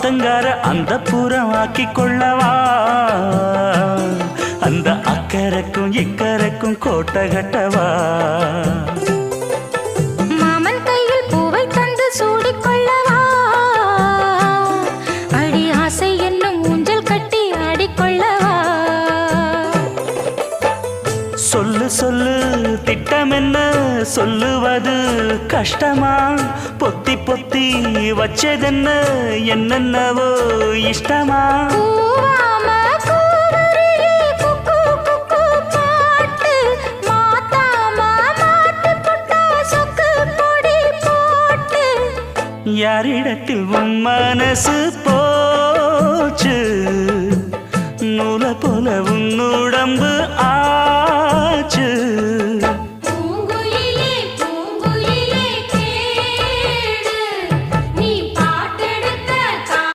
ஆத்தங்கார அந்த புறமாக்கி கொள்ளவா அந்த அக்கறைக்கும் இக்கரைக்கும் கோட்டை கட்டவா மாமன் கையில் பூவை தந்து சூடிக்கொள்ளவா அடி ஆசை என்னும் ஊஞ்சல் கட்டி ஆடிக்கொள்ளவா சொல்லு சொல்லு திட்டம் என்ன சொல்லுவது கஷ்டமா பொத்தி பொத்தி வச்சதென்ன என்னென்னவோ இஷ்டமா யாரிடத்தில் உன் மனசு போச்சு